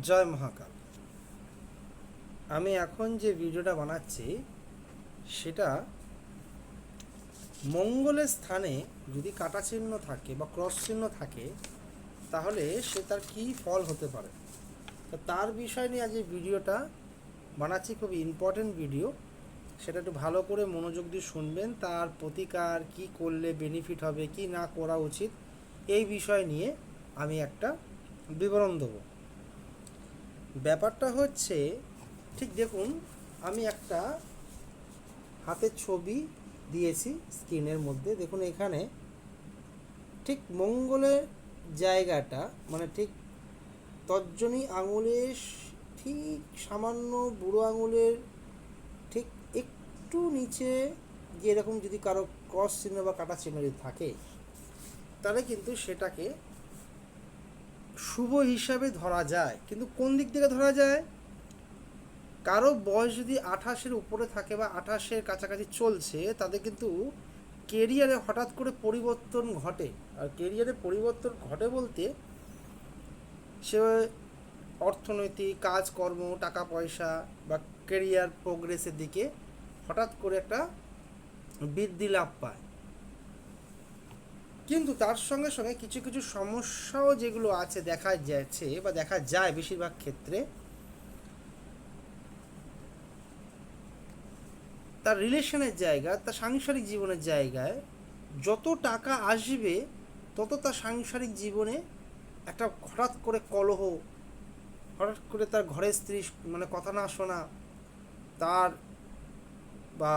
জয় মহাকাল। আমি এখন যে ভিডিওটা বানাচ্ছি সেটা মঙ্গলের স্থানে যদি কাটা চিহ্ন থাকে বা ক্রস চিহ্ন থাকে তাহলে সে তার কী ফল হতে পারে, তো তার বিষয় নিয়ে আজ এই ভিডিওটা বানাচ্ছি। খুব ইম্পর্টেন্ট ভিডিও, সেটা একটু ভালো করে মনোযোগ দিয়ে শুনবেন। তার প্রতিকার কি করলে বেনিফিট হবে, কি না করা উচিত, এই বিষয় নিয়ে আমি একটা বিবরণ দেবো। ব্যাপারটা হচ্ছে, ঠিক দেখুন, আমি একটা হাতের ছবি দিয়েছি স্ক্রিনের মধ্যে। দেখুন এখানে ঠিক মঙ্গলের জায়গাটা, মানে ঠিক তর্জনী আঙুলের ঠিক সামান্য বুড়ো আঙুলের ঠিক একটু নিচে যে এরকম যদি কারো ক্রস চিহ্ন বা কাটা চিহ্ন যদি থাকে তাহলে কিন্তু সেটাকে শুভ হিসাবে ধরা যায়। কিন্তু কোন দিক থেকে ধরা যায়? কারো বয়স যদি 28-এর উপরে থাকে বা 28-এর কাছাকাছি চলছে, তাদের কিন্তু কেরিয়ারে হঠাৎ করে পরিবর্তন ঘটে। আর কেরিয়ারে পরিবর্তন ঘটে বলতে সে অর্থনৈতিক কাজকর্ম, টাকা পয়সা বা কেরিয়ার প্রোগ্রেসের দিকে হঠাৎ করে একটা বৃদ্ধি লাভ পায়। কিন্তু তার সঙ্গে সঙ্গে কিছু কিছু সমস্যাও যেগুলো আছে দেখা যাচ্ছে বা দেখা যায় বেশিরভাগ ক্ষেত্রে, তার রিলেশনের জায়গা, তার সাংসারিক জীবনের জায়গায় যত টাকা আসবে তত তার সাংসারিক জীবনে একটা হঠাৎ করে কলহ, হঠাৎ করে তার ঘরের স্ত্রী মানে কথা না শোনা, তার বা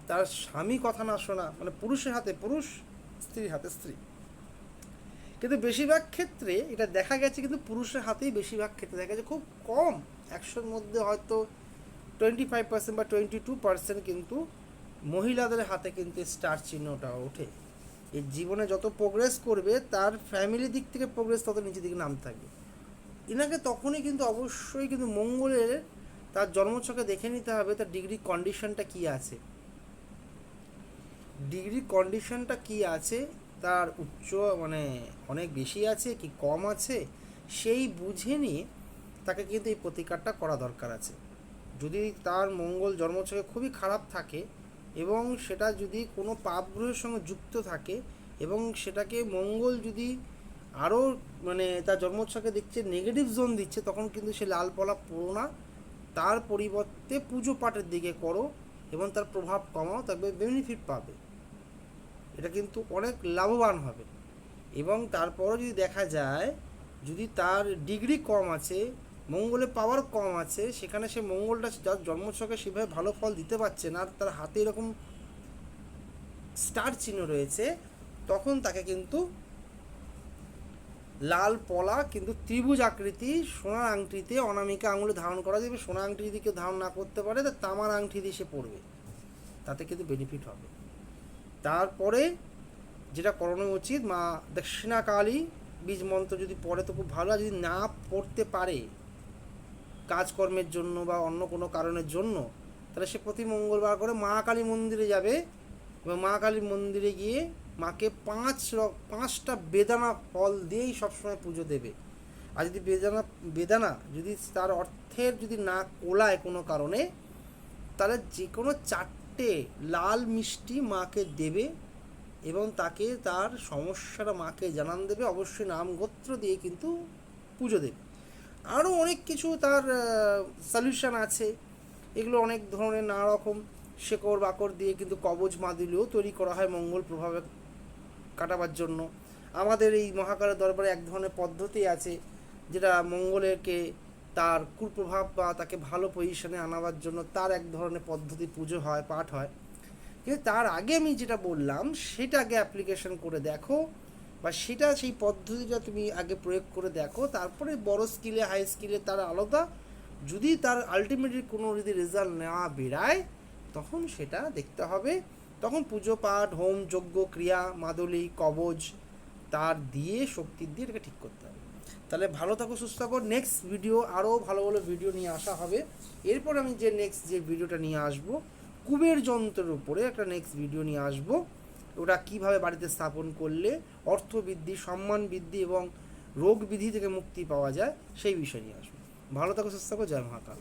তার স্বামী কথা না শোনা, মানে পুরুষের হাতে পুরুষ, স্ত্রীর হাতে স্ত্রী। কিন্তু বেশিরভাগ ক্ষেত্রে এটা দেখা গেছে, কিন্তু পুরুষের হাতেই বেশিরভাগ ক্ষেত্রে দেখা গেছে। খুব কম, 100-র মধ্যে হয়তো 25% বা 22% কিন্তু মহিলাদের হাতে কিন্তু স্টার চিহ্নটা ওঠে। এই জীবনে যত প্রোগ্রেস করবে তার ফ্যামিলি দিক থেকে প্রোগ্রেস তত নিচের দিকে নামতে থাকবে। এনাকে তখনই কিন্তু অবশ্যই কিন্তু মঙ্গলের তার জন্মছকে দেখে নিতে হবে তার ডিগ্রি কন্ডিশনটা কী আছে। ডিগ্রি কন্ডিশনটা কী আছে, তার উচ্চ মানে অনেক বেশি আছে কি কম আছে, সেই বুঝে নিয়ে তাকে কিন্তু এই প্রতিকারটা করা দরকার আছে। যদি তার মঙ্গল জন্মছকে খুবই খারাপ থাকে এবং সেটা যদি কোনো পাপ গ্রহের সঙ্গে যুক্ত থাকে এবং সেটাকে মঙ্গল যদি আরও মানে তার জন্মছকে দেখছে নেগেটিভ জোন দিচ্ছে, তখন কিন্তু সে লাল পলা পড়ো না, তার পরিবর্তে পুজো পাঠের দিকে করো এবং তার প্রভাব কমাও, তবে বেনিফিট পাবে। এটা কিন্তু অনেক লাভবান হবে। এবং তারপরও যদি দেখা যায় যদি তার ডিগ্রি কম আছে, মঙ্গলে পাওয়ার কম আছে, সেখানে সে মঙ্গলটা যার জন্মছকে সেভাবে ভালো ফল দিতে পারছে না, আর তার হাতে এরকম স্টার চিহ্ন রয়েছে, তখন তাকে কিন্তু লাল পলা কিন্তু ত্রিভুজ আকৃতি সোনার আংটিতে অনামিকা আঙুলে ধারণ করা যাবে। সোনার আংটি যদি কেউ ধারণ না করতে পারে, তা তামার আংটি দিয়ে সে পড়বে, তাতে কিন্তু বেনিফিট হবে। তারপরে যেটা করানো উচিত, মা দক্ষিণাকালী বীজ মন্ত্র যদি পড়ে তো খুব ভালো। আর যদি না পড়তে পারে কাজকর্মের জন্য বা অন্য কোনো কারণের জন্য, তাহলে সে প্রতি মঙ্গলবার করে মা কালী মন্দিরে যাবে এবং মা কালী মন্দিরে গিয়ে মাকে 5টা বেদানা ফল দিয়েই সবসময় পুজো দেবে। আর যদি বেদানা যদি তার অর্থের যদি না কোলায় কোনো কারণে, তাহলে যে কোনো 4টে লাল মিষ্টি মাকে দেবে এবং তাকে তার সমস্যাটা মাকে জানান দেবে। অবশ্যই নাম গোত্র দিয়ে কিন্তু পুজো দেবে। আরও অনেক কিছু তার সলিউশন আছে, এগুলো অনেক ধরনের নানা রকম শেকড় বাকড় দিয়ে কিন্তু কবজ মাদুলিও তৈরি করা হয় মঙ্গল প্রভাবে কাটাবার জন্য। আমাদের এই মহাকালের দরবারে এক ধরনের পদ্ধতি আছে যেটা মঙ্গলেরকে তার কুপ্রভাব বা তাকে ভালো পজিশনে আনাবার জন্য তার এক ধরনের পদ্ধতি পুজো হয়, পাঠ হয়। কিন্তু তার আগে আমি যেটা বললাম সেটা আগে অ্যাপ্লিকেশন করে দেখো, বা সেটা সেই পদ্ধতিটা তুমি আগে প্রয়োগ করে দেখো, তারপরে বড় স্কিলে হাই স্কিলে তার আলাদা। যদি তার আলটিমেটলি কোনো যদি রেজাল্ট নেওয়া বেরায়, তখন সেটা দেখতে হবে। তখন পুজো পাঠ, হোম যজ্ঞ ক্রিয়া মাদুলি কবজ তার দিয়ে শক্তি দিয়ে এটাকে ঠিক করতে হবে। তাহলে ভালো থাকো, সুস্থ থাকো। নেক্সট ভিডিও আরও ভালো ভালো ভিডিও নিয়ে আসা হবে। এরপর আমি যে নেক্সট যে ভিডিওটা নিয়ে আসবো কুবের যন্ত্রের উপরে একটা নেক্সট ভিডিও নিয়ে আসবো। ওটা কিভাবে বাড়িতে স্থাপন করলে অর্থ বৃদ্ধি, সম্মান বৃদ্ধি এবং রোগ বিধি থেকে মুক্তি পাওয়া যায় সেই বিষয় নিয়ে আসবো। ভালো থাকো, সুস্থ থাকো, জয় মহাকাল।